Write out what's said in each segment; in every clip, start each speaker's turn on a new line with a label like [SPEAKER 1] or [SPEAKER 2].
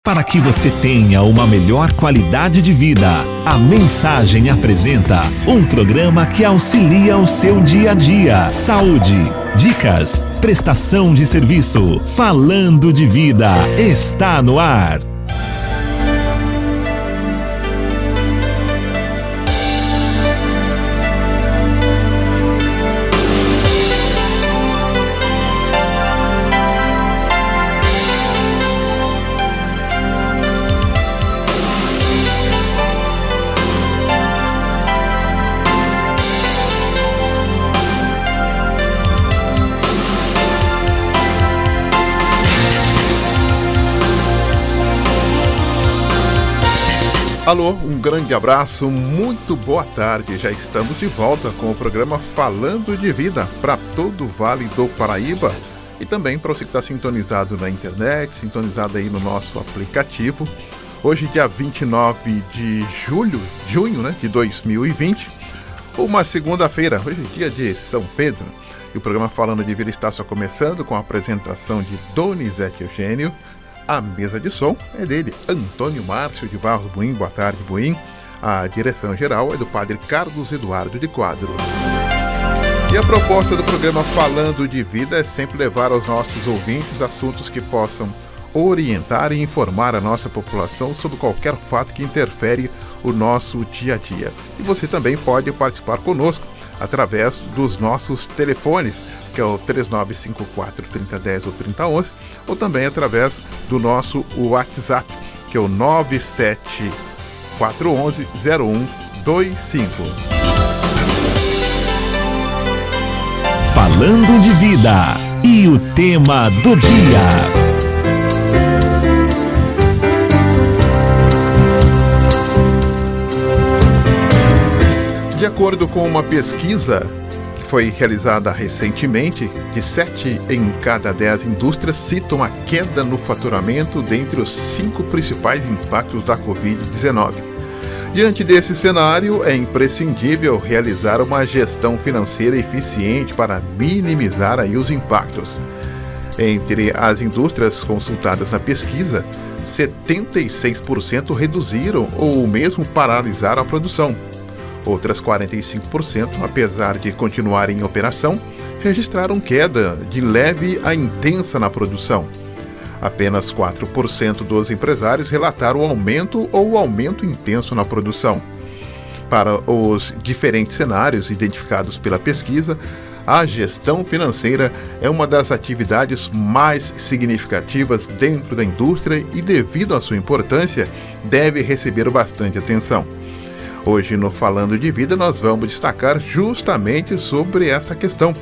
[SPEAKER 1] Para que você tenha uma melhor qualidade de vida, a Mensagem apresenta um programa que auxilia o seu dia a dia. Saúde, dicas, prestação de serviço. Falando de Vida está no ar.
[SPEAKER 2] Alô, um grande abraço, muito boa tarde. Já estamos de volta com o programa Falando de Vida para todo o Vale do Paraíba e também para você que está sintonizado na internet, sintonizado aí no nosso aplicativo. Hoje, dia 29 de junho, de 2020, uma segunda-feira, hoje é dia de São Pedro. E o programa Falando de Vida está só começando com a apresentação de Donizete Eugênio. A mesa de som é dele, Antônio Márcio de Barros Buim. Boa tarde, Buim. A direção geral é do padre Carlos Eduardo de Quadro. E a proposta do programa Falando de Vida é sempre levar aos nossos ouvintes assuntos que possam orientar e informar a nossa população sobre qualquer fato que interfere o nosso dia a dia. E você também pode participar conosco através dos nossos telefones, que é o 3954-3010 ou 3011, ou também através do nosso WhatsApp, que é o 97411-0125.
[SPEAKER 1] Falando de Vida e o tema do dia.
[SPEAKER 2] De acordo com uma pesquisa foi realizada recentemente, de 7 em cada 10 indústrias citam a queda no faturamento dentre os 5 principais impactos da Covid-19. Diante desse cenário, é imprescindível realizar uma gestão financeira eficiente para minimizar aí os impactos. Entre as indústrias consultadas na pesquisa, 76% reduziram ou mesmo paralisaram a produção. Outras 45%, apesar de continuarem em operação, registraram queda de leve a intensa na produção. Apenas 4% dos empresários relataram aumento ou aumento intenso na produção. Para os diferentes cenários identificados pela pesquisa, a gestão financeira é uma das atividades mais significativas dentro da indústria e, devido à sua importância, deve receber bastante atenção. Hoje, no Falando de Vida, nós vamos destacar justamente sobre essa questão.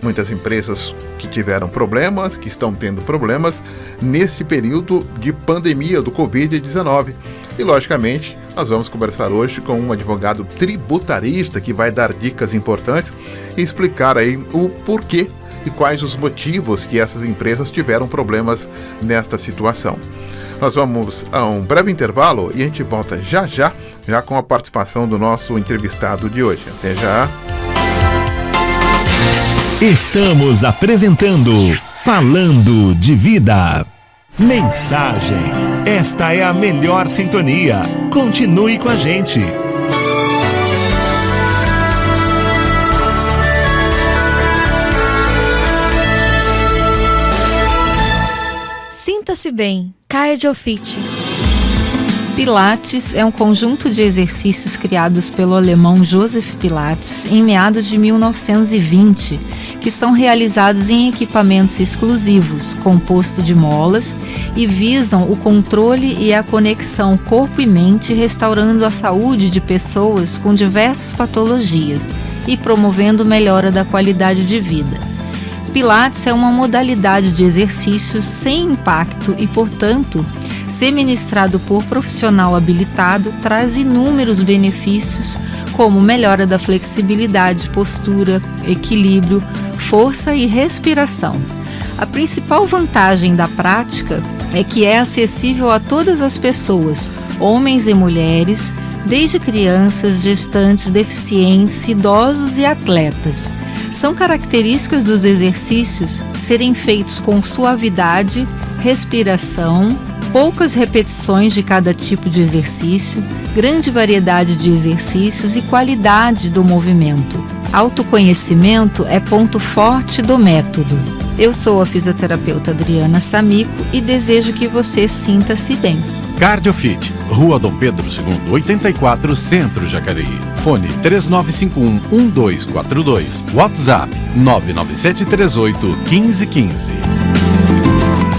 [SPEAKER 2] Muitas empresas que tiveram problemas, que estão tendo problemas neste período de pandemia do Covid-19. E, logicamente, nós vamos conversar hoje com um advogado tributarista que vai dar dicas importantes e explicar aí o porquê e quais os motivos que essas empresas tiveram problemas nesta situação. Nós vamos a um breve intervalo e a gente volta já com a participação do nosso entrevistado de hoje. Até já!
[SPEAKER 1] Estamos apresentando Falando de Vida. Mensagem. Esta é a melhor sintonia. Continue com a gente.
[SPEAKER 3] Sinta-se bem. Cardiofit.
[SPEAKER 4] Pilates é um conjunto de exercícios criados pelo alemão Joseph Pilates em meados de 1920, que são realizados em equipamentos exclusivos, composto de molas, e visam o controle e a conexão corpo e mente, restaurando a saúde de pessoas com diversas patologias e promovendo melhora da qualidade de vida. Pilates é uma modalidade de exercícios sem impacto e, portanto, ser ministrado por profissional habilitado traz inúmeros benefícios, como melhora da flexibilidade, postura, equilíbrio, força e respiração. A principal vantagem da prática é que é acessível a todas as pessoas, homens e mulheres, desde crianças, gestantes, deficientes, idosos e atletas. São características dos exercícios serem feitos com suavidade, respiração, poucas repetições de cada tipo de exercício, grande variedade de exercícios e qualidade do movimento. Autoconhecimento é ponto forte do método. Eu sou a fisioterapeuta Adriana Samico e desejo que você sinta-se bem.
[SPEAKER 5] Cardiofit, Rua Dom Pedro II, 84, Centro Jacareí. Fone 3951-1242. WhatsApp 99738-1515.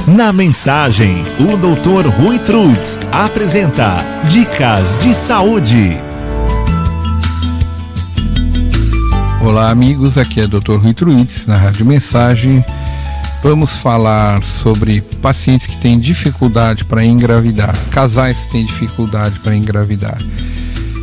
[SPEAKER 1] Na mensagem, o Dr. Rui Truids apresenta Dicas de Saúde.
[SPEAKER 6] Olá amigos, aqui é Dr. Rui Truids na Rádio Mensagem. Vamos falar sobre pacientes que têm dificuldade para engravidar, casais que têm dificuldade para engravidar.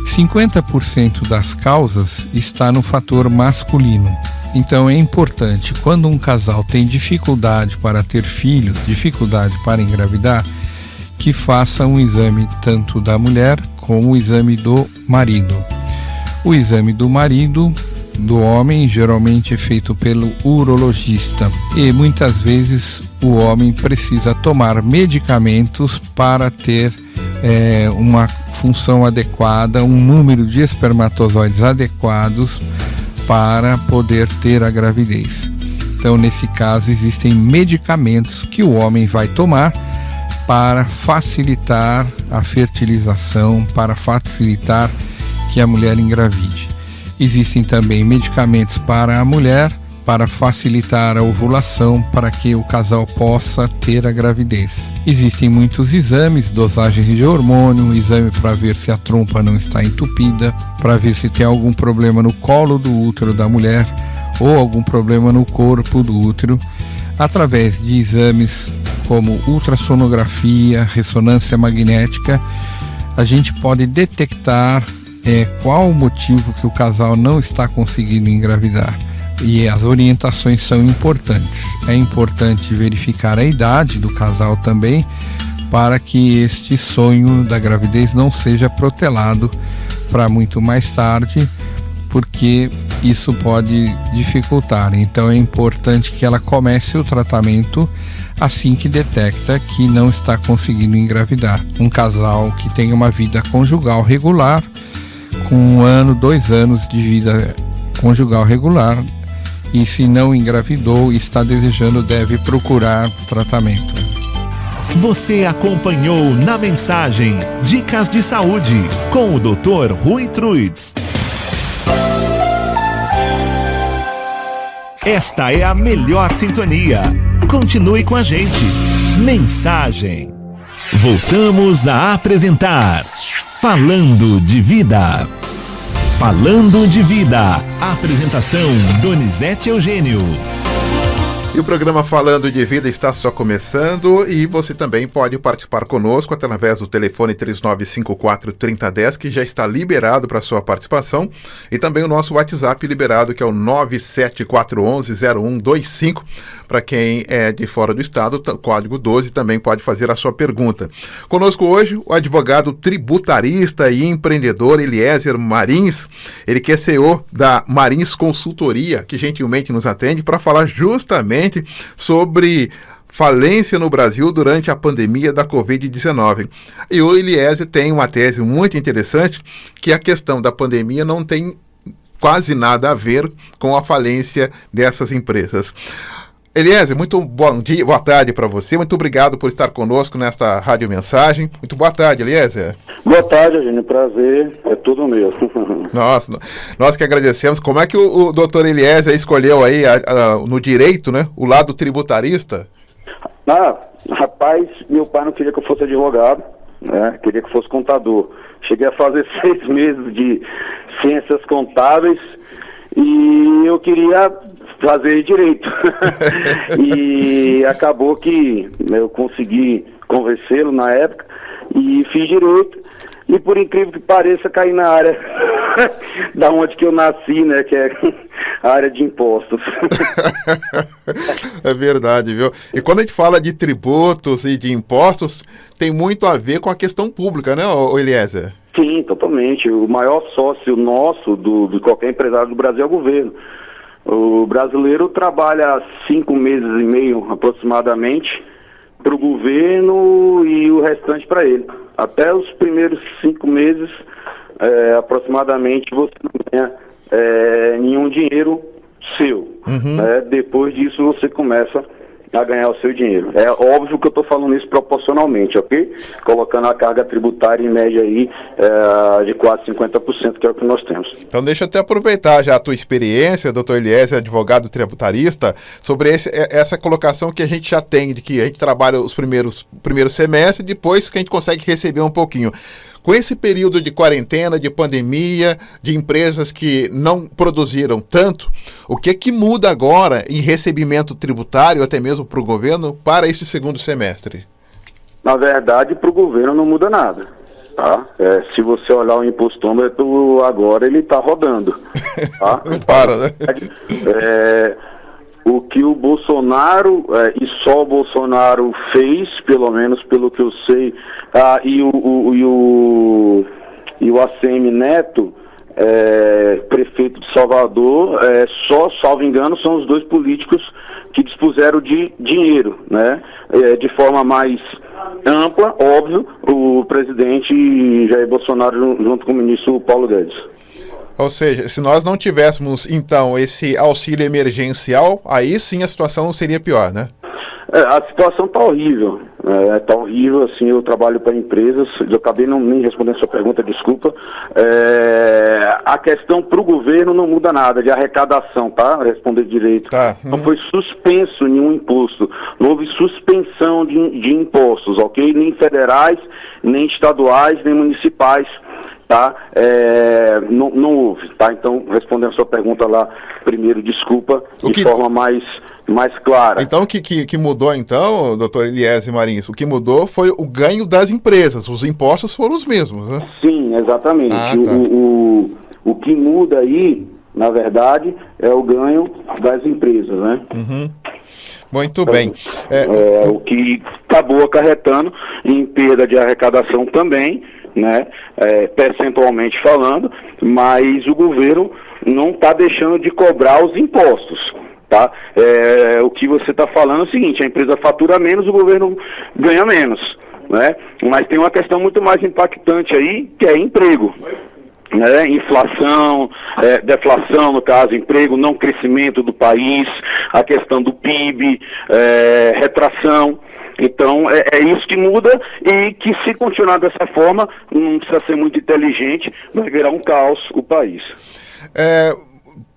[SPEAKER 6] 50% das causas está no fator masculino. Então é importante, quando um casal tem dificuldade para ter filhos, dificuldade para engravidar, que faça um exame tanto da mulher como o exame do marido. O exame do marido, do homem, geralmente é feito pelo urologista e muitas vezes o homem precisa tomar medicamentos para ter uma função adequada, um número de espermatozoides adequados para poder ter a gravidez. Então, nesse caso, existem medicamentos que o homem vai tomar para facilitar a fertilização, para facilitar que a mulher engravide. Existem também medicamentos para a mulher, para facilitar a ovulação, para que o casal possa ter a gravidez. Existem muitos exames, dosagens de hormônio, exame para ver se a trompa não está entupida, para ver se tem algum problema no colo do útero da mulher ou algum problema no corpo do útero, através de exames como ultrassonografia, ressonância magnética. A gente pode detectar qual o motivo que o casal não está conseguindo engravidar. E as orientações são importantes. É importante verificar a idade do casal também, para que este sonho da gravidez não seja protelado para muito mais tarde, porque isso pode dificultar. Então é importante que ela comece o tratamento assim que detecta que não está conseguindo engravidar. Um casal que tem uma vida conjugal regular, com 1 ano, 2 anos de vida conjugal regular, e se não engravidou e está desejando, deve procurar tratamento.
[SPEAKER 1] Você acompanhou na mensagem Dicas de Saúde com o Dr. Rui Truids. Esta é a melhor sintonia. Continue com a gente. Mensagem. Voltamos a apresentar Falando de Vida. Falando de Vida. Apresentação Donizete Eugênio.
[SPEAKER 2] E o programa Falando de Vida está só começando e você também pode participar conosco através do telefone 3954-3010, que já está liberado para sua participação, e também o nosso WhatsApp liberado, que é o 97411-0125. Para quem é de fora do estado, código 12, também pode fazer a sua pergunta. Conosco hoje o advogado tributarista e empreendedor Eliezer Marins, ele que é CEO da Marins Consultoria, que gentilmente nos atende para falar justamente sobre falência no Brasil durante a pandemia da Covid-19. E o Eliezer tem uma tese muito interessante, que a questão da pandemia não tem quase nada a ver com a falência dessas empresas. Eliezer, muito bom dia, boa tarde para você, muito obrigado por estar conosco nesta Rádio Mensagem. Muito boa tarde, Eliezer.
[SPEAKER 7] Boa tarde, Eugênio, prazer, é tudo meu.
[SPEAKER 2] Nossa, nós que agradecemos. Como é que o doutor Eliezer escolheu aí no direito, né, o lado tributarista?
[SPEAKER 7] Rapaz, meu pai não queria que eu fosse advogado, né, queria que eu fosse contador. Cheguei a fazer 6 meses de ciências contábeis e eu queria fazer direito. E acabou que eu consegui convencê-lo na época e fiz direito. E por incrível que pareça, caí na área da onde que eu nasci, né, que é a área de impostos.
[SPEAKER 2] É verdade, viu? E quando a gente fala de tributos e de impostos, tem muito a ver com a questão pública, né, Eliezer?
[SPEAKER 7] Sim, totalmente. O maior sócio nosso de qualquer empresário do Brasil é o governo. O brasileiro trabalha 5 meses e meio aproximadamente para o governo e o restante para ele. Até os primeiros 5 meses, aproximadamente, você não ganha nenhum dinheiro seu. Depois disso, você começa a ganhar o seu dinheiro. É óbvio que eu estou falando isso proporcionalmente, ok? Colocando a carga tributária em média aí de quase 50%, que é o que nós temos.
[SPEAKER 2] Então deixa eu até aproveitar já a tua experiência, doutor Eliezer, advogado tributarista, sobre essa colocação que a gente já tem, de que a gente trabalha os primeiros semestres e depois que a gente consegue receber um pouquinho. Com esse período de quarentena, de pandemia, de empresas que não produziram tanto, o que muda agora em recebimento tributário, até mesmo para o governo, para este segundo semestre?
[SPEAKER 7] Na verdade, para o governo não muda nada. Tá? Se você olhar o impostômetro agora, ele está rodando. Tá?
[SPEAKER 2] Não para, né?
[SPEAKER 7] O que o Bolsonaro, e só o Bolsonaro fez, pelo menos pelo que eu sei, e o ACM Neto, prefeito de Salvador, salvo engano, são os 2 políticos que dispuseram de dinheiro, né? De forma mais ampla, óbvio, o presidente Jair Bolsonaro junto com o ministro Paulo Guedes.
[SPEAKER 2] Ou seja, se nós não tivéssemos, então, esse auxílio emergencial, aí sim a situação seria pior, né?
[SPEAKER 7] A situação está horrível. Está horrível, assim, eu trabalho para empresas, eu acabei nem respondendo a sua pergunta, desculpa. A questão para o governo não muda nada, de arrecadação, tá? Responder direito.
[SPEAKER 2] Tá.
[SPEAKER 7] Não foi suspenso nenhum imposto, não houve suspensão de impostos, ok? Nem federais, nem estaduais, nem municipais. Tá? Não houve, tá? Então, respondendo a sua pergunta lá, primeiro, desculpa, forma mais clara.
[SPEAKER 2] Então, o que mudou, então, doutor Eliezer Marins, o que mudou foi o ganho das empresas, os impostos foram os mesmos, né?
[SPEAKER 7] Sim, exatamente.
[SPEAKER 2] Tá.
[SPEAKER 7] O que muda aí, na verdade, é o ganho das empresas, né?
[SPEAKER 2] Muito bem.
[SPEAKER 7] O que acabou acarretando em perda de arrecadação também, né, percentualmente falando, mas o governo não está deixando de cobrar os impostos, tá? O que você está falando é o seguinte: a empresa fatura menos, o governo ganha menos, né? Mas tem uma questão muito mais impactante aí, que é emprego. Inflação, deflação, no caso, emprego, não crescimento do país, a questão do PIB, retração. Então, é isso que muda, e que, se continuar dessa forma, não precisa ser muito inteligente, vai virar um caos o país.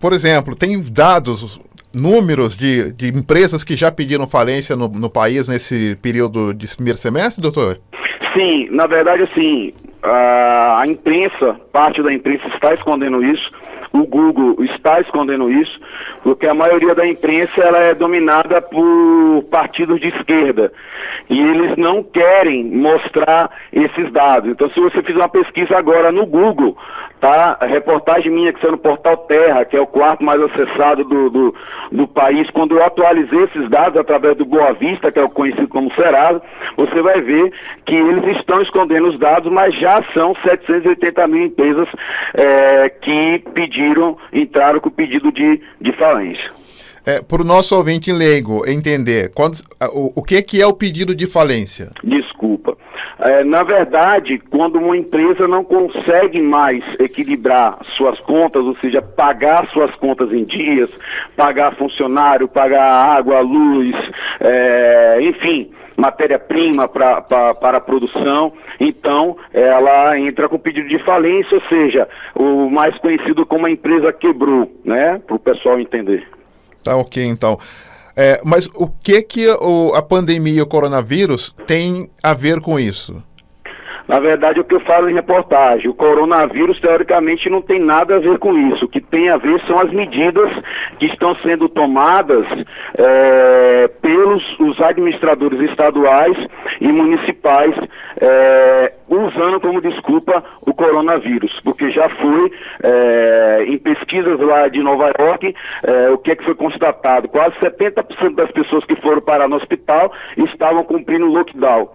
[SPEAKER 2] Por exemplo, tem dados, números de empresas que já pediram falência no país nesse período de primeiro semestre, doutor?
[SPEAKER 7] Sim, na verdade, assim, a imprensa, parte da imprensa está escondendo isso, o Google está escondendo isso, porque a maioria da imprensa ela é dominada por partidos de esquerda, e eles não querem mostrar esses dados. Então, se você fizer uma pesquisa agora no Google, tá? A reportagem minha que saiu no Portal Terra, que é o 4º mais acessado do país, quando eu atualizei esses dados através do Boa Vista, que é o conhecido como Serasa, você vai ver que eles estão escondendo os dados, mas já são 780 mil empresas que entraram com o pedido de falência.
[SPEAKER 2] Para o nosso ouvinte leigo entender, o que é o pedido de falência?
[SPEAKER 7] Desculpa. Na verdade, quando uma empresa não consegue mais equilibrar suas contas, ou seja, pagar suas contas em dias, pagar funcionário, pagar água, luz, enfim, matéria-prima para a produção, então ela entra com pedido de falência, ou seja, o mais conhecido como a empresa quebrou, né, para o pessoal entender.
[SPEAKER 2] Tá ok, então. Mas o que a pandemia e o coronavírus tem a ver com isso?
[SPEAKER 7] Na verdade, o que eu falo em reportagem, o coronavírus, teoricamente, não tem nada a ver com isso. O que tem a ver são as medidas que estão sendo tomadas pelos os administradores estaduais e municipais, usando como desculpa o coronavírus. Porque já foi, em pesquisas lá de Nova York, o que foi constatado? Quase 70% das pessoas que foram parar no hospital estavam cumprindo o lockdown.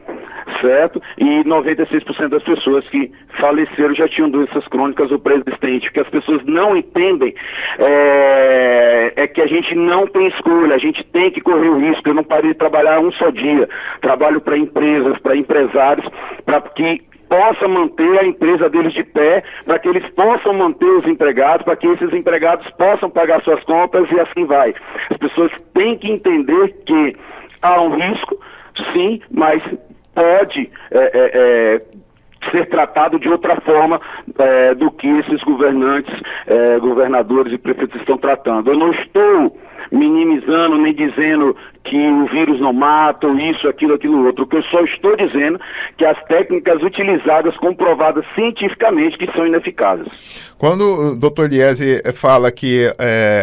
[SPEAKER 7] certo? E 96% das pessoas que faleceram já tinham doenças crônicas ou pré-existentes. O que as pessoas não entendem é que a gente não tem escolha, a gente tem que correr o risco. Eu não parei de trabalhar um só dia. Trabalho para empresas, para empresários, para que possa manter a empresa deles de pé, para que eles possam manter os empregados, para que esses empregados possam pagar suas contas e assim vai. As pessoas têm que entender que há um risco, sim, mas pode ser tratado de outra forma do que esses governantes, governadores e prefeitos estão tratando. Eu não estou minimizando nem dizendo que o vírus não mata, ou isso, aquilo, outro. O que eu só estou dizendo que as técnicas utilizadas, comprovadas cientificamente, que são ineficazes.
[SPEAKER 2] Quando o Dr. Eliese fala que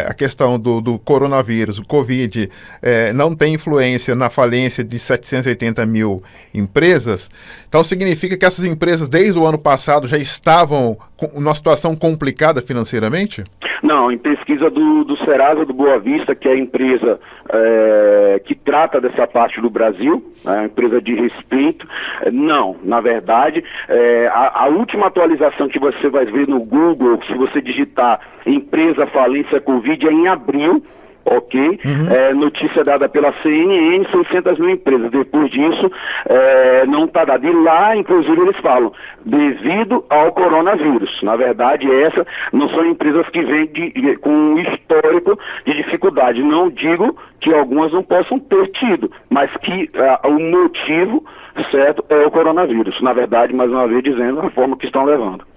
[SPEAKER 2] a questão do coronavírus, o Covid, não tem influência na falência de 780 mil empresas, então significa que essas empresas, desde o ano passado, já estavam numa situação complicada financeiramente?
[SPEAKER 7] Não, em pesquisa do Serasa do Boa Vista, que é a empresa que trata dessa parte do Brasil, a empresa de respeito, não, na verdade, a última atualização que você vai ver no Google, se você digitar empresa falência Covid, é em abril, ok?
[SPEAKER 2] Uhum.
[SPEAKER 7] Notícia dada pela CNN, 600 mil empresas. Depois disso, não está dado. E lá, inclusive, eles falam, devido ao coronavírus. Na verdade, essas não são empresas que vêm com um histórico de dificuldade. Não digo que algumas não possam ter tido, mas que o motivo certo é o coronavírus. Na verdade, mais uma vez dizendo, a forma que estão levando.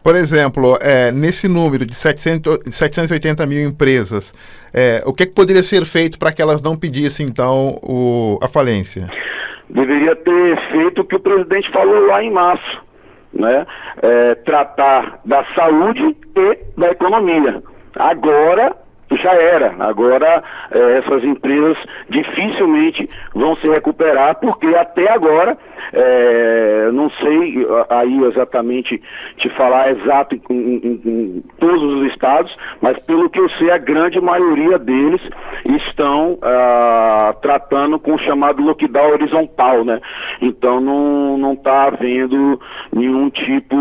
[SPEAKER 2] Por exemplo, nesse número de 780 mil empresas, o que poderia ser feito para que elas não pedissem, então, a falência?
[SPEAKER 7] Deveria ter feito o que o presidente falou lá em março, né? Tratar da saúde e da economia. Agora já era. Agora essas empresas dificilmente vão se recuperar, porque até agora, não sei aí exatamente te falar exato em todos os estados, mas pelo que eu sei, a grande maioria deles estão tratando com o chamado lockdown horizontal, né? Então não está havendo nenhum tipo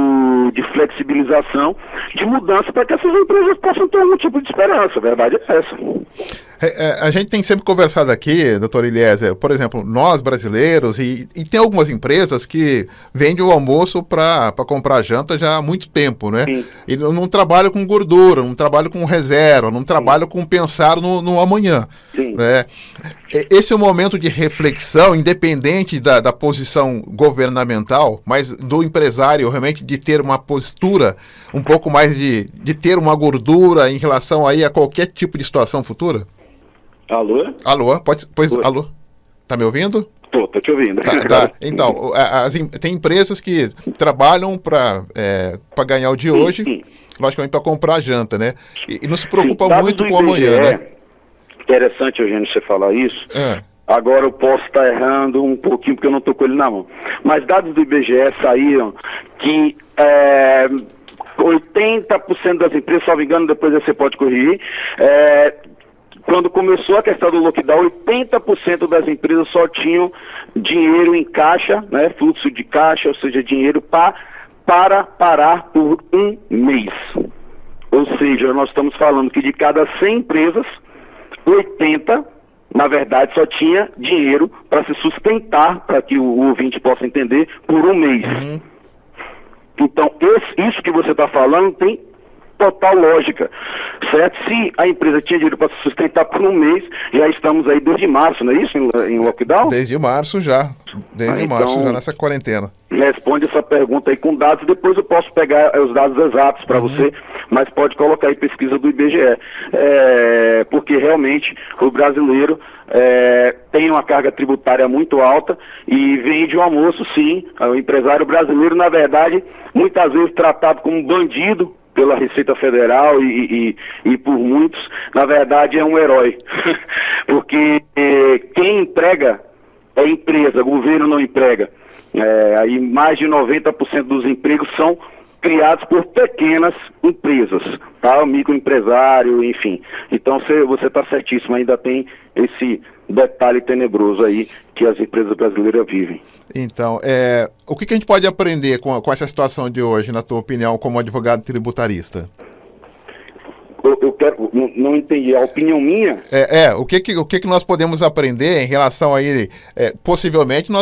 [SPEAKER 7] de flexibilização, de mudança para que essas empresas possam ter algum tipo de esperança. A verdade é essa.
[SPEAKER 2] A gente tem sempre conversado aqui, doutor Eliese, por exemplo, nós brasileiros, e tem algumas empresas que vendem o almoço para comprar janta já há muito tempo, né? Sim. E não trabalham com gordura, não trabalham com reserva, não trabalham com pensar no amanhã. Sim. Né? Esse é um momento de reflexão, independente da posição governamental, mas do empresário realmente de ter uma postura um pouco mais de ter uma gordura em relação aí a qualquer tipo de situação futura?
[SPEAKER 7] Alô?
[SPEAKER 2] Alô, alô? Tá me ouvindo?
[SPEAKER 7] Tô te ouvindo.
[SPEAKER 2] Tá. Então, tem empresas que trabalham para ganhar o de hoje, sim. Logicamente para comprar janta, né? E não se preocupa muito com o amanhã, né?
[SPEAKER 7] Interessante, Eugênio, você falar isso. Agora eu posso estar errando um pouquinho porque eu não estou com ele na mão. Mas dados do IBGE saíram que 80% das empresas, se não me engano, depois você pode corrigir, quando começou a questão do lockdown, 80% das empresas só tinham dinheiro em caixa, né, fluxo de caixa, ou seja, dinheiro para parar por um mês. Ou seja, nós estamos falando que de cada 100 empresas, 80, na verdade, só tinha dinheiro para se sustentar, para que o ouvinte possa entender, por um mês. Uhum. Então, isso que você está falando tem total lógica, certo? Se a empresa tinha dinheiro para se sustentar por um mês, já estamos aí desde março, não é isso, em lockdown?
[SPEAKER 2] Desde março já, março já nessa quarentena.
[SPEAKER 7] Responde essa pergunta aí com dados, depois eu posso pegar os dados exatos para você, mas pode colocar aí pesquisa do IBGE, porque realmente o brasileiro tem uma carga tributária muito alta e vende o almoço, sim. O empresário brasileiro, na verdade, muitas vezes tratado como bandido pela Receita Federal e por muitos, na verdade é um herói, porque quem emprega é empresa, o governo não emprega. Aí mais de 90% dos empregos são criados por pequenas empresas, tá? O microempresário, enfim. Então você está certíssimo, ainda tem esse detalhe tenebroso aí que as empresas brasileiras vivem.
[SPEAKER 2] Então, o que a gente pode aprender com essa situação de hoje, na tua opinião, como advogado tributarista?
[SPEAKER 7] Eu quero, não entendi, a opinião minha?
[SPEAKER 2] O que nós podemos aprender em relação a ele? Possivelmente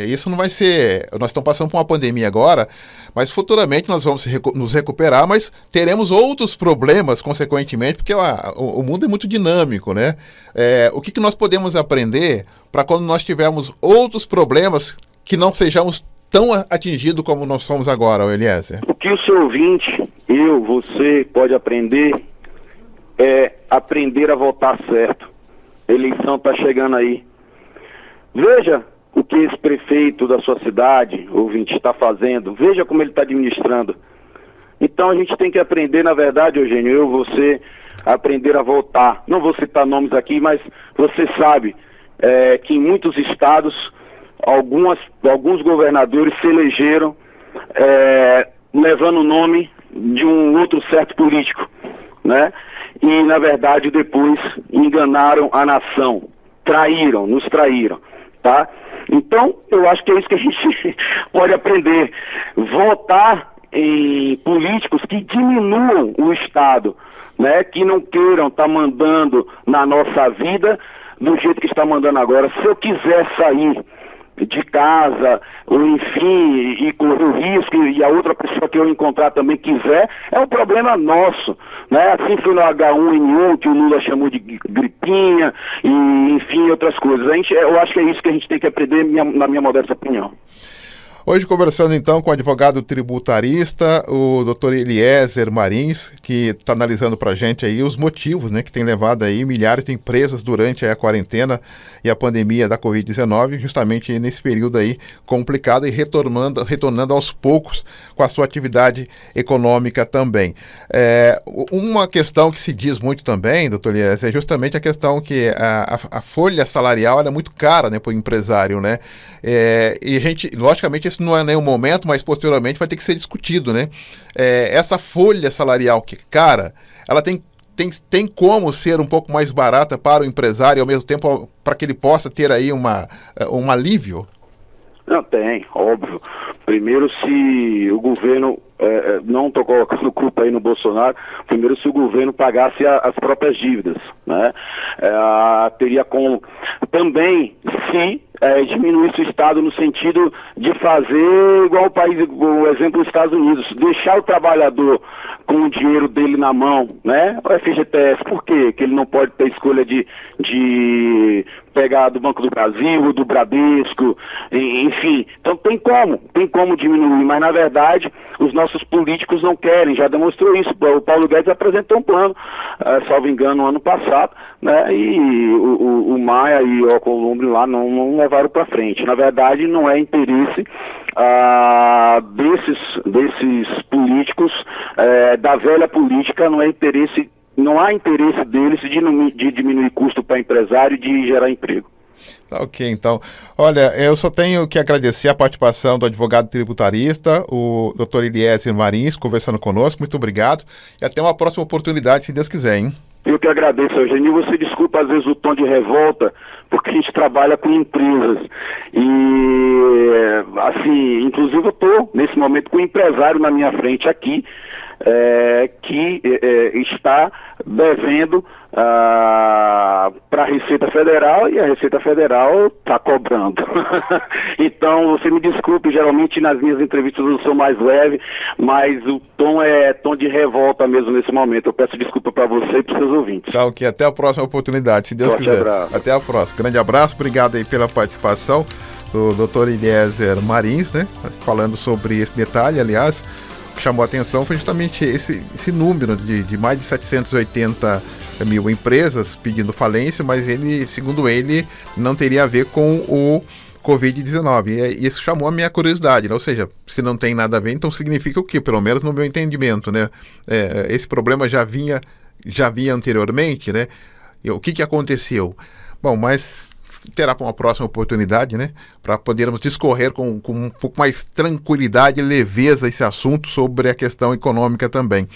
[SPEAKER 2] isso não vai ser, nós estamos passando por uma pandemia agora, mas futuramente nós vamos nos recuperar, mas teremos outros problemas consequentemente, porque o mundo é muito dinâmico, né? O que nós podemos aprender para quando nós tivermos outros problemas que não sejamos tão atingidos como nós somos agora, Eliezer?
[SPEAKER 7] O que o seu ouvinte, você pode aprender é aprender a votar certo. A eleição está chegando aí. Veja o que esse prefeito da sua cidade, ouvinte, está fazendo. Veja como ele está administrando. Então a gente tem que aprender, na verdade, Eugênio, você, aprender a votar. Não vou citar nomes aqui, mas você sabe que em muitos estados, alguns governadores se elegeram levando o nome de um outro certo político, né? E, na verdade, depois enganaram a nação, nos traíram, tá? Então, eu acho que é isso que a gente pode aprender. Votar em políticos que diminuam o Estado, né? Que não queiram estar mandando na nossa vida do jeito que está mandando agora. Se eu quiser sair de casa, ou enfim, e correr o risco, e a outra pessoa que eu encontrar também quiser, é um problema nosso, né? Assim foi no H1N1, que o Lula chamou de gripinha, e enfim, outras coisas. Eu acho que é isso que a gente tem que aprender, na minha modesta opinião.
[SPEAKER 2] Hoje conversando então com o advogado tributarista, o Dr. Eliezer Marins, que está analisando para a gente aí os motivos, né, que tem levado aí milhares de empresas durante a quarentena e a pandemia da Covid-19, justamente nesse período aí complicado e retornando aos poucos com a sua atividade econômica também. Uma questão que se diz muito também, Dr. Eliezer, é justamente a questão que a folha salarial é muito cara, né, para o empresário, né? E a gente, logicamente, esse não é nenhum momento, mas posteriormente vai ter que ser discutido, né? Essa folha salarial que, cara, ela tem como ser um pouco mais barata para o empresário e ao mesmo tempo para que ele possa ter aí um alívio?
[SPEAKER 7] Não, tem, óbvio. Primeiro, se o governo, não estou colocando culpa aí no Bolsonaro, primeiro se o governo pagasse as próprias dívidas, né? Teria como também, se diminuísse o Estado no sentido de fazer igual o exemplo dos Estados Unidos, deixar o trabalhador com o dinheiro dele na mão, né? O FGTS, por quê? Que ele não pode ter escolha de pegar do Banco do Brasil, ou do Bradesco, enfim. Então tem como diminuir, mas na verdade os nossos políticos não querem, já demonstrou isso. O Paulo Guedes apresentou um plano, salvo engano, no ano passado, né? E o Maia e o Alcolumbre lá não levaram para frente. Na verdade, não é interesse desses políticos, da velha política, não há interesse deles de diminuir custo para empresário e de gerar emprego.
[SPEAKER 2] Tá, ok, então. Olha, eu só tenho que agradecer a participação do advogado tributarista, o Dr. Eliezer Marins, conversando conosco. Muito obrigado e até uma próxima oportunidade, se Deus quiser, hein?
[SPEAKER 7] Eu que agradeço, Eugênio. Você desculpa, às vezes, o tom de revolta, porque a gente trabalha com empresas. E, assim, inclusive eu estou, nesse momento, com um empresário na minha frente aqui, que está devendo para a Receita Federal, e a Receita Federal está cobrando. Então, você me desculpe, geralmente nas minhas entrevistas eu sou mais leve, mas o tom é tom de revolta mesmo nesse momento. Eu peço desculpa para você e para os seus ouvintes.
[SPEAKER 2] Tá, ok. Até a próxima oportunidade, se Deus quiser.
[SPEAKER 7] Abraço.
[SPEAKER 2] Até a próxima. Grande abraço, obrigado aí pela participação do Dr. Eliezer Marins, né? Falando sobre esse detalhe, aliás. O que chamou a atenção foi justamente esse número de mais de 780 mil empresas pedindo falência, mas ele, segundo ele, não teria a ver com o Covid-19. E isso chamou a minha curiosidade, né? Ou seja, se não tem nada a ver, então significa o quê? Pelo menos no meu entendimento, né? Esse problema já vinha anteriormente, né? E o que aconteceu? Bom, mas terá uma próxima oportunidade, né, para podermos discorrer com um pouco mais tranquilidade e leveza esse assunto sobre a questão econômica também.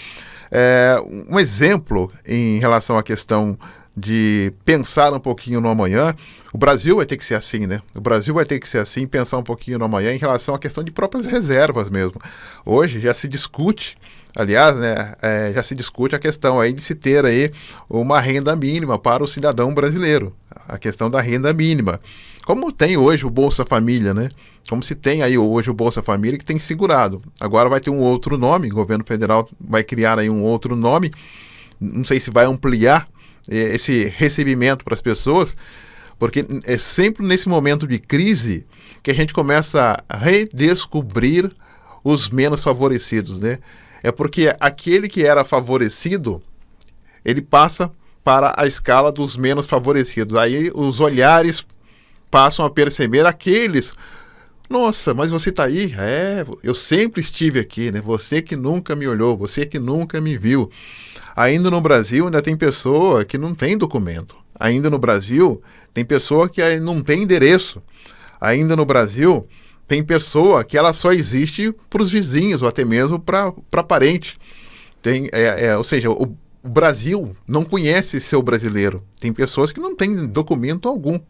[SPEAKER 2] Um exemplo em relação à questão de pensar um pouquinho no amanhã. O Brasil vai ter que ser assim, né? O Brasil vai ter que ser assim, pensar um pouquinho no amanhã em relação à questão de próprias reservas mesmo. Hoje já se discute, aliás, né, já se discute a questão aí de se ter aí uma renda mínima para o cidadão brasileiro, a questão da renda mínima. Como tem hoje o Bolsa Família, né? Como se tem aí hoje o Bolsa Família que tem segurado. Agora vai ter um outro nome, o governo federal vai criar aí um outro nome, não sei se vai ampliar esse recebimento para as pessoas, porque é sempre nesse momento de crise que a gente começa a redescobrir os menos favorecidos, né? É porque aquele que era favorecido, ele passa para a escala dos menos favorecidos. Aí os olhares passam a perceber aqueles... Nossa, mas você está aí? Eu sempre estive aqui, né? Você que nunca me olhou, você que nunca me viu. Ainda no Brasil, ainda tem pessoa que não tem documento. Ainda no Brasil, tem pessoa que não tem endereço. Ainda no Brasil, tem pessoa que ela só existe para os vizinhos ou até mesmo para parente. Ou seja, o Brasil não conhece seu brasileiro. Tem pessoas que não têm documento algum,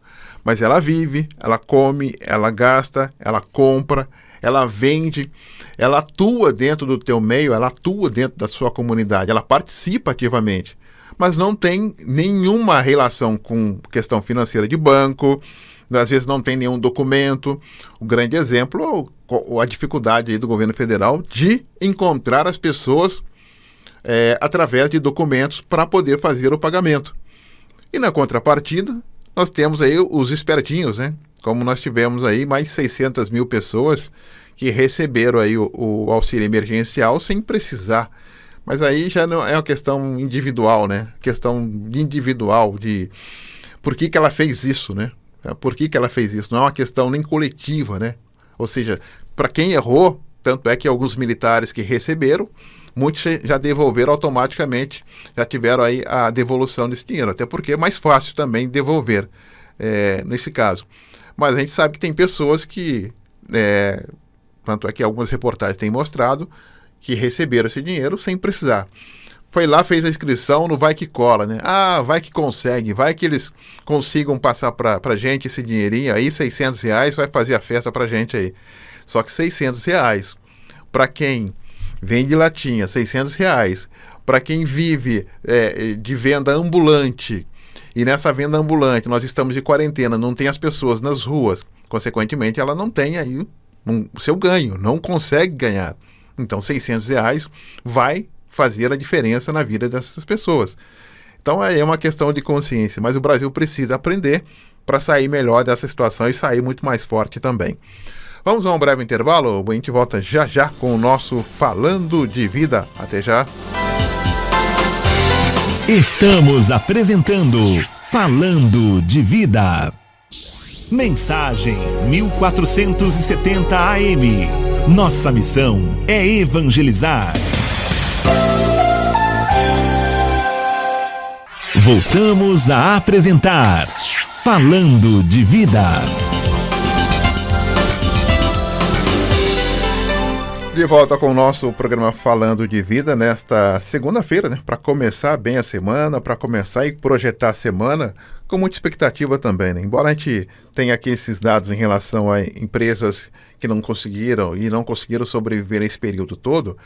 [SPEAKER 2] mas ela vive, ela come, ela gasta, ela compra, ela vende, ela atua dentro do teu meio, ela atua dentro da sua comunidade, ela participa ativamente, mas não tem nenhuma relação com questão financeira de banco, às vezes não tem nenhum documento. O grande exemplo é a dificuldade aí do governo federal de encontrar as pessoas através de documentos para poder fazer o pagamento. E na contrapartida, nós temos aí os espertinhos, né? Como nós tivemos aí mais de 600 mil pessoas que receberam aí o auxílio emergencial sem precisar. Mas aí já não é uma questão individual, né? Questão individual de por que ela fez isso, né? Por que ela fez isso? Não é uma questão nem coletiva, né? Ou seja, para quem errou, tanto é que alguns militares que receberam, muitos já devolveram automaticamente, já tiveram aí a devolução desse dinheiro, até porque é mais fácil também devolver nesse caso. Mas a gente sabe que tem pessoas que, tanto é que algumas reportagens têm mostrado, que receberam esse dinheiro sem precisar. Foi lá, fez a inscrição no Vai Que Cola, né? Vai que consegue, vai que eles consigam passar pra gente esse dinheirinho aí, R$600, vai fazer a festa pra gente aí. Só que R$600, para quem vende latinha, R$600, para quem vive de venda ambulante, e nessa venda ambulante nós estamos de quarentena, não tem as pessoas nas ruas, consequentemente ela não tem aí o seu ganho, não consegue ganhar. Então R$600 vai fazer a diferença na vida dessas pessoas. Então é uma questão de consciência, mas o Brasil precisa aprender para sair melhor dessa situação e sair muito mais forte também. Vamos a um breve intervalo, a gente volta já já com o nosso Falando de Vida. Até já.
[SPEAKER 1] Estamos apresentando Falando de Vida. Mensagem 1470 AM. Nossa missão é evangelizar. Voltamos a apresentar Falando de Vida.
[SPEAKER 2] De volta com o nosso programa Falando de Vida nesta segunda-feira, né? Para começar bem a semana, para começar e projetar a semana com muita expectativa também, né? Embora a gente tenha aqui esses dados em relação a empresas que não conseguiram sobreviver nesse período todo,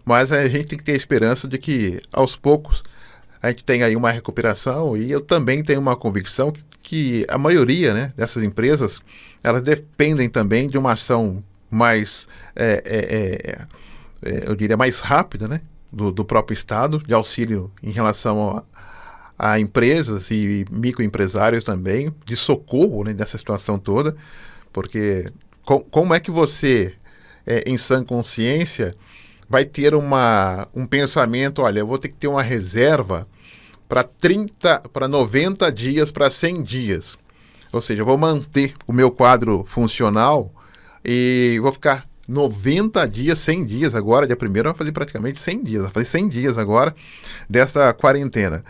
[SPEAKER 2] mas a gente tem que ter a esperança de que aos poucos a gente tenha aí uma recuperação, e eu também tenho uma convicção que a maioria, né, dessas empresas, elas dependem também de uma ação mais, eu diria, mais rápida, né, do próprio Estado, de auxílio em relação a empresas e microempresários também, de socorro, né, dessa situação toda, porque como é que você, em sã consciência, vai ter um pensamento, olha, eu vou ter que ter uma reserva para 90 dias, para 100 dias. Ou seja, eu vou manter o meu quadro funcional e vou ficar 90 dias, 100 dias agora, dia primeiro eu vou fazer praticamente 100 dias, vou fazer 100 dias agora dessa quarentena.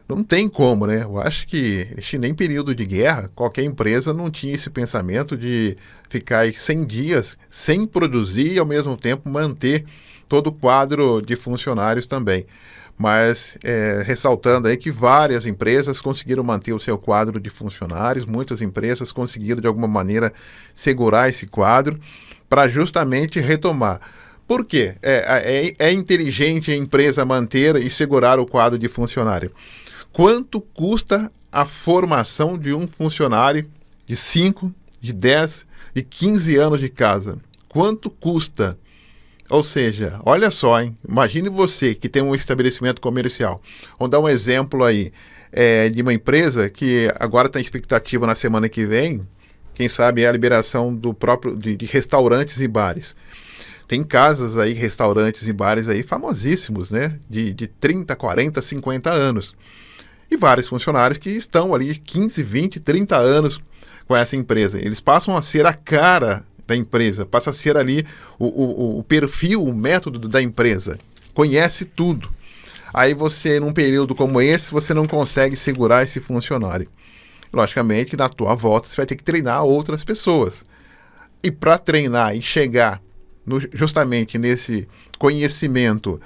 [SPEAKER 2] Não tem como, né? Eu acho que nem período de guerra, qualquer empresa não tinha esse pensamento de ficar 100 dias sem produzir e ao mesmo tempo manter todo o quadro de funcionários também. Mas ressaltando aí que várias empresas conseguiram manter o seu quadro de funcionários, muitas empresas conseguiram de alguma maneira segurar esse quadro para justamente retomar. Por quê? É inteligente a empresa manter e segurar o quadro de funcionário. Quanto custa a formação de um funcionário de 5, de 10, de 15 anos de casa? Quanto custa? Ou seja, olha só, hein? Imagine você que tem um estabelecimento comercial. Vamos dar um exemplo aí de uma empresa que agora está em expectativa na semana que vem, quem sabe é a liberação de restaurantes e bares. Tem casas aí, restaurantes e bares aí famosíssimos, né? De 30, 40, 50 anos. E vários funcionários que estão ali 15, 20, 30 anos com essa empresa. Eles passam a ser a cara da empresa, passa a ser ali o perfil, o método da empresa. Conhece tudo. Aí você, num período como esse, você não consegue segurar esse funcionário. Logicamente, na tua volta, você vai ter que treinar outras pessoas. E para treinar e chegar justamente nesse conhecimento,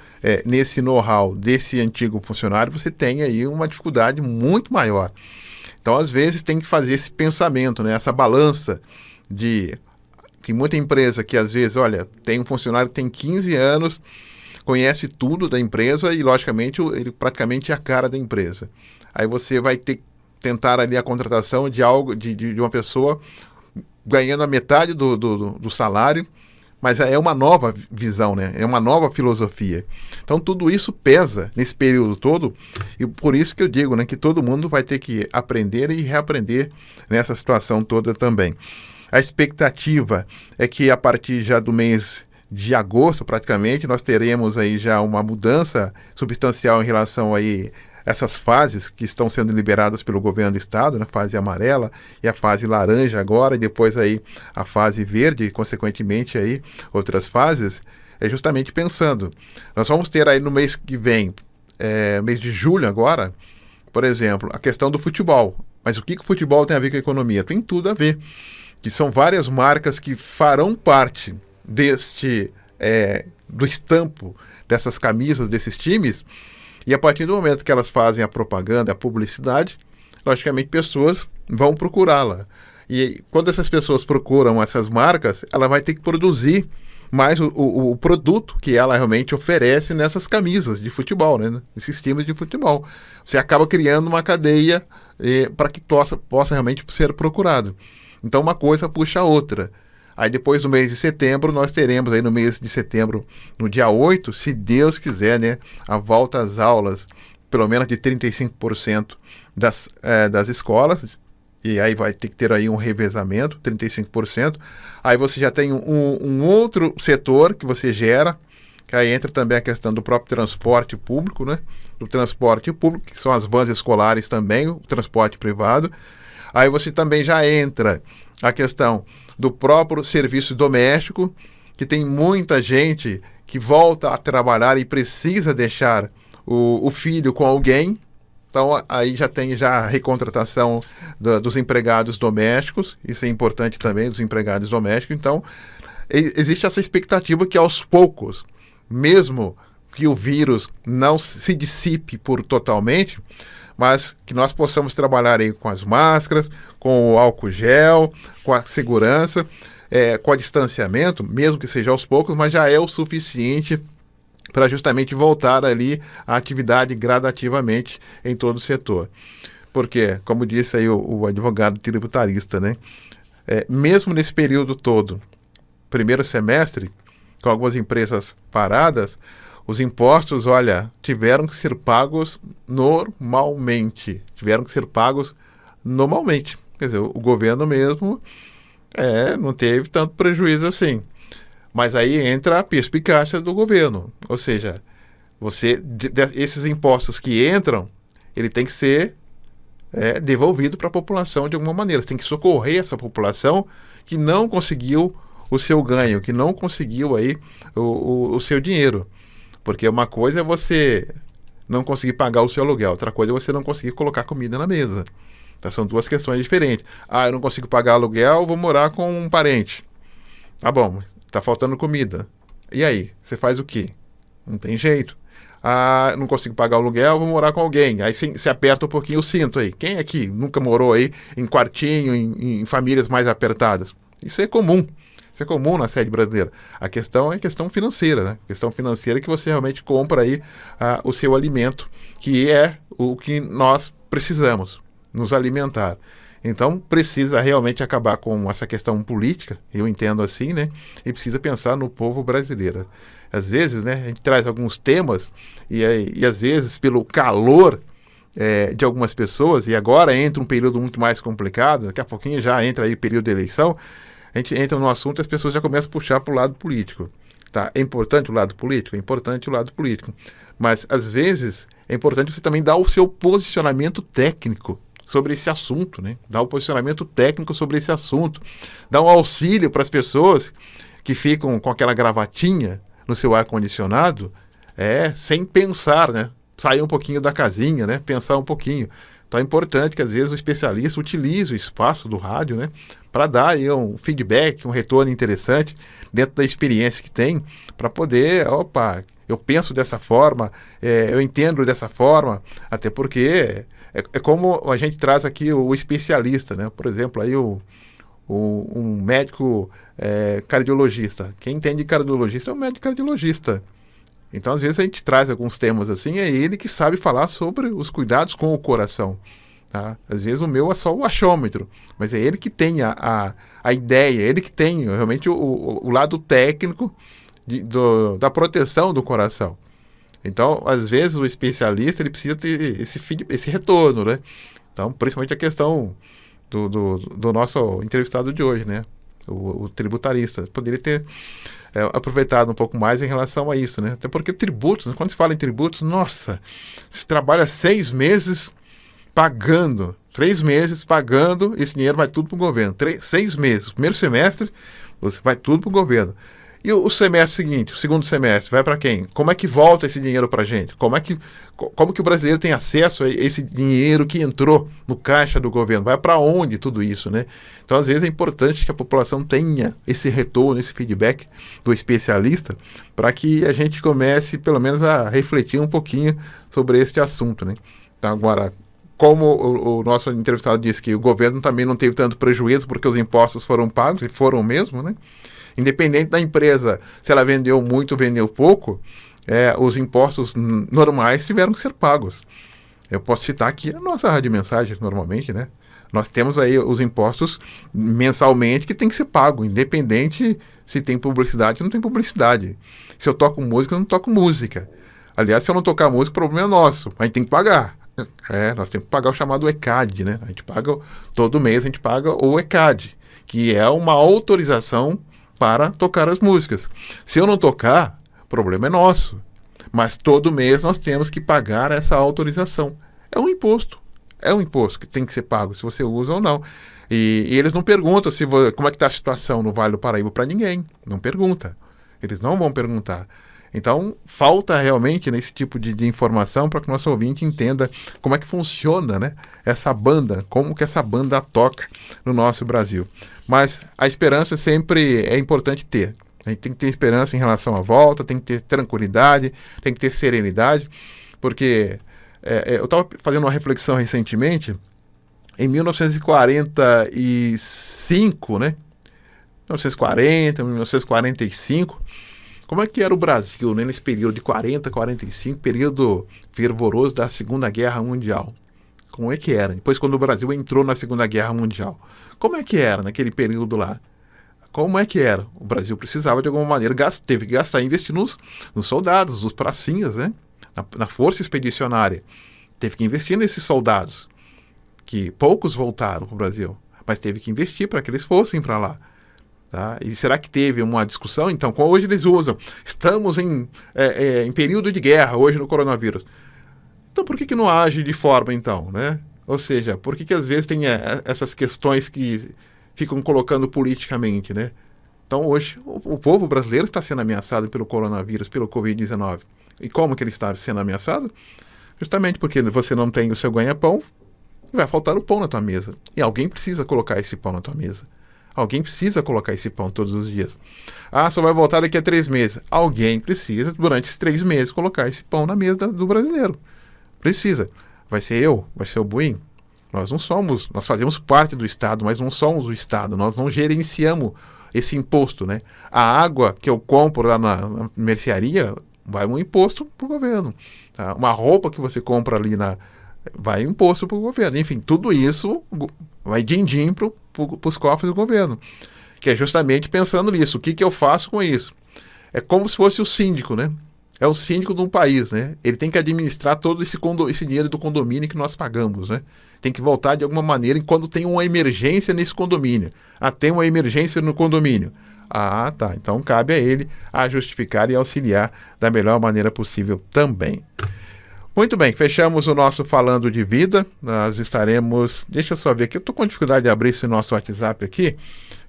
[SPEAKER 2] nesse know-how desse antigo funcionário, você tem aí uma dificuldade muito maior. Então, às vezes, tem que fazer esse pensamento, né? Essa balança de... Tem muita empresa que, às vezes, olha, tem um funcionário que tem 15 anos, conhece tudo da empresa e, logicamente, ele praticamente é a cara da empresa. Aí você vai tentar ali a contratação de uma pessoa ganhando a metade do salário, mas é uma nova visão, né? É uma nova filosofia. Então, tudo isso pesa nesse período todo, e por isso que eu digo, né, que todo mundo vai ter que aprender e reaprender nessa situação toda também. A expectativa é que a partir já do mês de agosto, praticamente, nós teremos aí já uma mudança substancial em relação aí essas fases que estão sendo liberadas pelo governo do estado, né? Fase amarela e a fase laranja agora, e depois aí a fase verde, e consequentemente aí outras fases, justamente pensando. Nós vamos ter aí no mês que vem, mês de julho agora, por exemplo, a questão do futebol. Mas o que o futebol tem a ver com a economia? Tem tudo a ver. Que são várias marcas que farão parte do estampo dessas camisas, desses times, e a partir do momento que elas fazem a propaganda, a publicidade, logicamente pessoas vão procurá-la. E quando essas pessoas procuram essas marcas, ela vai ter que produzir mais o produto que ela realmente oferece nessas camisas de futebol, né? Nesses times de futebol. Você acaba criando uma cadeia para que possa realmente ser procurado. Então uma coisa puxa a outra. Aí depois do mês de setembro, nós teremos aí no mês de setembro, no dia 8, se Deus quiser, né, a volta às aulas, pelo menos de 35% das escolas, e aí vai ter que ter aí um revezamento, 35%. Aí você já tem um outro setor que você gera, que aí entra também a questão do próprio transporte público, né? Do transporte público, que são as vans escolares também, o transporte privado. Aí você também já entra a questão do próprio serviço doméstico, que tem muita gente que volta a trabalhar e precisa deixar o filho com alguém. Então aí já tem a recontratação dos empregados domésticos, isso é importante também, dos empregados domésticos. Então existe essa expectativa que aos poucos, mesmo que o vírus não se dissipe totalmente, mas que nós possamos trabalhar aí com as máscaras, com o álcool gel, com a segurança, com o distanciamento, mesmo que seja aos poucos, mas já é o suficiente para justamente voltar ali a atividade gradativamente em todo o setor. Porque, como disse aí o advogado tributarista, né, mesmo nesse período todo, primeiro semestre, com algumas empresas paradas, os impostos, olha, tiveram que ser pagos normalmente. Quer dizer, o governo mesmo não teve tanto prejuízo assim. Mas aí entra a perspicácia do governo. Ou seja, esses impostos que entram, ele tem que ser devolvido para a população de alguma maneira. Você tem que socorrer essa população que não conseguiu o seu ganho, que não conseguiu aí o seu dinheiro. Porque uma coisa é você não conseguir pagar o seu aluguel, outra coisa é você não conseguir colocar comida na mesa. Então, são duas questões diferentes. Eu não consigo pagar aluguel, vou morar com um parente. Tá bom, tá faltando comida. E aí, você faz o quê? Não tem jeito. Ah, não consigo pagar o aluguel, vou morar com alguém. Aí você aperta um pouquinho o cinto aí. Quem aqui nunca morou aí em quartinho, em famílias mais apertadas? Isso é comum. Isso é comum na sede brasileira. A questão é questão financeira, né? Questão financeira que você realmente compra aí o seu alimento, que é o que nós precisamos, nos alimentar. Então, precisa realmente acabar com essa questão política, eu entendo assim, né? E precisa pensar no povo brasileiro. Às vezes, né, a gente traz alguns temas e às vezes, pelo calor de algumas pessoas, e agora entra um período muito mais complicado, daqui a pouquinho já entra aí período de eleição, a gente entra no assunto e as pessoas já começam a puxar para o lado político. Tá? É importante o lado político? É importante o lado político. Mas, às vezes, é importante você também dar o seu posicionamento técnico sobre esse assunto, né? Dar um posicionamento técnico sobre esse assunto. Dar um auxílio para as pessoas que ficam com aquela gravatinha no seu ar-condicionado, sem pensar, né? Sair um pouquinho da casinha, né? Pensar um pouquinho. Então é importante que, às vezes, o especialista utilize o espaço do rádio, né? Para dar aí um feedback, um retorno interessante dentro da experiência que tem, para poder, eu penso dessa forma, eu entendo dessa forma, até porque é como a gente traz aqui o especialista, né? Por exemplo, aí um médico cardiologista. Quem entende cardiologista é um médico cardiologista. Então, às vezes, a gente traz alguns temas assim, é ele que sabe falar sobre os cuidados com o coração. Tá? Às vezes o meu é só o achômetro, mas é ele que tem a ideia, ele que tem realmente o lado técnico da proteção do coração. Então, às vezes, o especialista ele precisa ter esse retorno, né? Então, principalmente a questão do nosso entrevistado de hoje, né? O tributarista. Poderia ter aproveitado um pouco mais em relação a isso, né? Até porque tributos, quando se fala em tributos, nossa, se trabalha 6 meses pagando, 3 meses pagando, esse dinheiro vai tudo para o governo. 6 meses, o primeiro semestre, você vai tudo para o governo. E o semestre seguinte, o segundo semestre, vai para quem? Como é que volta esse dinheiro para a gente? Como que o brasileiro tem acesso a esse dinheiro que entrou no caixa do governo? Vai para onde tudo isso, né? Então, às vezes, é importante que a população tenha esse retorno, esse feedback do especialista, para que a gente comece, pelo menos, a refletir um pouquinho sobre este assunto, né? Então, agora, como o nosso entrevistado disse que o governo também não teve tanto prejuízo porque os impostos foram pagos, e foram mesmo, né? Independente da empresa, se ela vendeu muito ou vendeu pouco, os impostos normais tiveram que ser pagos. Eu posso citar aqui a nossa rádio mensagem, normalmente, né? Nós temos aí os impostos mensalmente que tem que ser pago, independente se tem publicidade ou não tem publicidade. Se eu toco música, eu não toco música. Aliás, se eu não tocar música, o problema é nosso. A gente tem que pagar. Nós temos que pagar o chamado ECAD, né? A gente paga, todo mês a gente paga o ECAD, que é uma autorização para tocar as músicas. Se eu não tocar, o problema é nosso. Mas todo mês nós temos que pagar essa autorização. É um imposto que tem que ser pago, se você usa ou não. E eles não perguntam como é que está a situação no Vale do Paraíba para ninguém. Não pergunta. Eles não vão perguntar. Então, falta realmente nesse tipo de informação para que o nosso ouvinte entenda como é que funciona, né, essa banda, como que essa banda toca no nosso Brasil. Mas a esperança sempre é importante ter. A gente tem que ter esperança em relação à volta, tem que ter tranquilidade, tem que ter serenidade, porque eu estava fazendo uma reflexão recentemente, em 1945, né? 1940, 1945, como é que era o Brasil, né, nesse período de 40, 45, período fervoroso da Segunda Guerra Mundial? Como é que era? Depois, quando o Brasil entrou na Segunda Guerra Mundial, como é que era naquele período lá? Como é que era? O Brasil precisava, de alguma maneira, teve que gastar e investir nos soldados, nos pracinhas, né? Na força expedicionária. Teve que investir nesses soldados, que poucos voltaram para o Brasil, mas teve que investir para que eles fossem para lá. Tá? E será que teve uma discussão? Então, como hoje eles usam, estamos em período de guerra, hoje no coronavírus. Então, por que não age de forma, então, né? Ou seja, por que às vezes tem essas questões que ficam colocando politicamente, né? Então, hoje, o povo brasileiro está sendo ameaçado pelo coronavírus, pelo Covid-19. E como que ele está sendo ameaçado? Justamente porque você não tem o seu ganha-pão, vai faltar o pão na tua mesa. E alguém precisa colocar esse pão na tua mesa. Alguém precisa colocar esse pão todos os dias. Ah, só vai voltar daqui a 3 meses. Alguém precisa, durante esses 3 meses, colocar esse pão na mesa do brasileiro. Precisa. Vai ser eu? Vai ser o Buim? Nós não somos, nós fazemos parte do Estado, mas não somos o Estado. Nós não gerenciamos esse imposto, né? A água que eu compro lá na mercearia, vai um imposto para o governo. Tá? Uma roupa que você compra ali, vai um imposto para o governo. Enfim, tudo isso vai din-din para os cofres do governo. Que é justamente pensando nisso. O que eu faço com isso? É como se fosse o síndico, né? É o síndico de um país, né? Ele tem que administrar todo esse dinheiro do condomínio que nós pagamos, né? Tem que voltar de alguma maneira quando tem uma emergência nesse condomínio. Tem uma emergência no condomínio. Tá. Então cabe a ele a justificar e auxiliar da melhor maneira possível também. Muito bem, fechamos o nosso Falando de Vida. Nós estaremos... Deixa eu só ver aqui. Eu estou com dificuldade de abrir esse nosso WhatsApp aqui.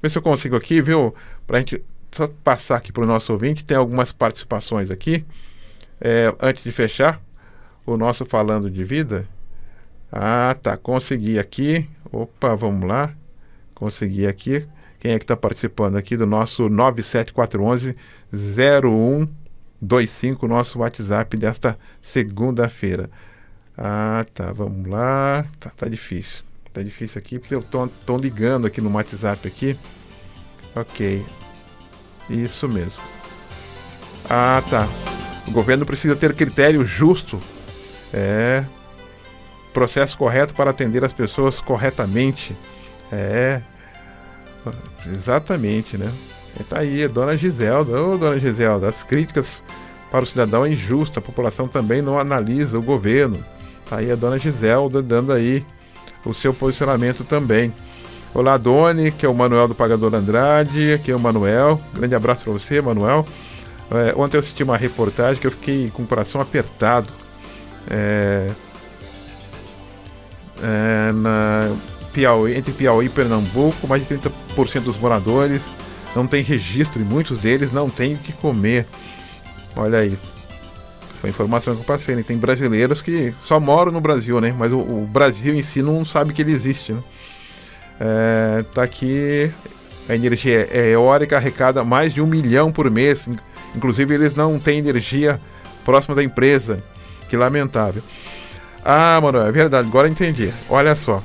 [SPEAKER 2] Ver se eu consigo aqui, viu? Para a gente só passar aqui para o nosso ouvinte. Tem algumas participações aqui. Antes de fechar o nosso Falando de Vida. Tá. Consegui aqui. Opa, vamos lá. Consegui aqui. Quem é que está participando aqui do nosso 97411-0125, nosso WhatsApp desta segunda-feira. Tá. Vamos lá. Tá difícil. Tá difícil aqui, porque eu tô ligando aqui no WhatsApp aqui. Ok. Isso mesmo. Tá. O governo precisa ter critério justo. Processo correto para atender as pessoas corretamente. Exatamente, né? Tá aí, a dona Giselda. Dona Giselda, as críticas para o cidadão é injusta. A população também não analisa o governo. Tá aí a dona Giselda dando aí o seu posicionamento também. Olá, Doni, que é o Manuel do Pagador Andrade, aqui é o Manuel. Grande abraço para você, Manuel. Ontem eu assisti uma reportagem que eu fiquei com o coração apertado. Entre Piauí e Pernambuco, mais de 30% dos moradores não tem registro e muitos deles não têm o que comer. Olha aí. Foi a informação que eu passei, né? Tem brasileiros que só moram no Brasil, né? Mas o Brasil em si não sabe que ele existe, né? Tá aqui, a energia eólica arrecada mais de 1 milhão por mês. Inclusive eles não têm energia próxima da empresa. Que lamentável. Mano, é verdade, agora eu entendi. Olha só,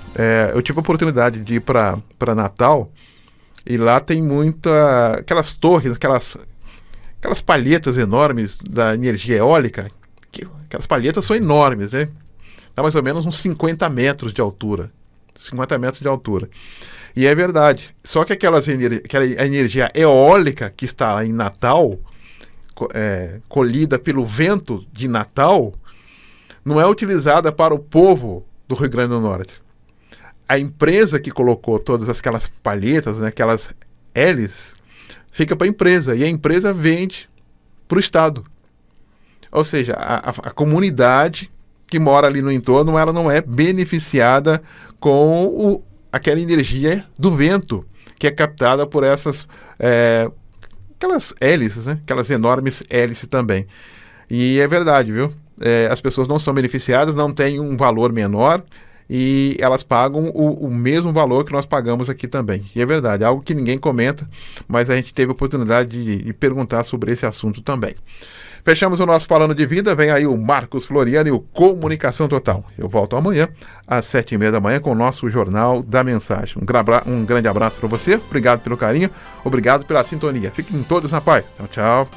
[SPEAKER 2] eu tive a oportunidade de ir para Natal e lá tem aquelas torres, aquelas palhetas enormes da energia eólica. Aquelas palhetas são enormes, né? Dá mais ou menos uns 50 metros de altura. 50 metros de altura. E é verdade. Só que aquela energia eólica que está lá em Natal, colhida pelo vento de Natal, não é utilizada para o povo do Rio Grande do Norte. A empresa que colocou todas aquelas palhetas, né, aquelas hélices, fica para a empresa. E a empresa vende para o Estado. Ou seja, a comunidade que mora ali no entorno, ela não é beneficiada com aquela energia do vento que é captada por aquelas hélices, né? Aquelas enormes hélices também. E é verdade, viu? As pessoas não são beneficiadas, não têm um valor menor e elas pagam o mesmo valor que nós pagamos aqui também. E é verdade, algo que ninguém comenta, mas a gente teve a oportunidade de perguntar sobre esse assunto também. Fechamos o nosso Falando de Vida, vem aí o Marcos Floriano e o Comunicação Total. Eu volto amanhã, às 7h30 da manhã, com o nosso Jornal da Mensagem. Um grande abraço para você, obrigado pelo carinho, obrigado pela sintonia. Fiquem todos na paz. Tchau, tchau.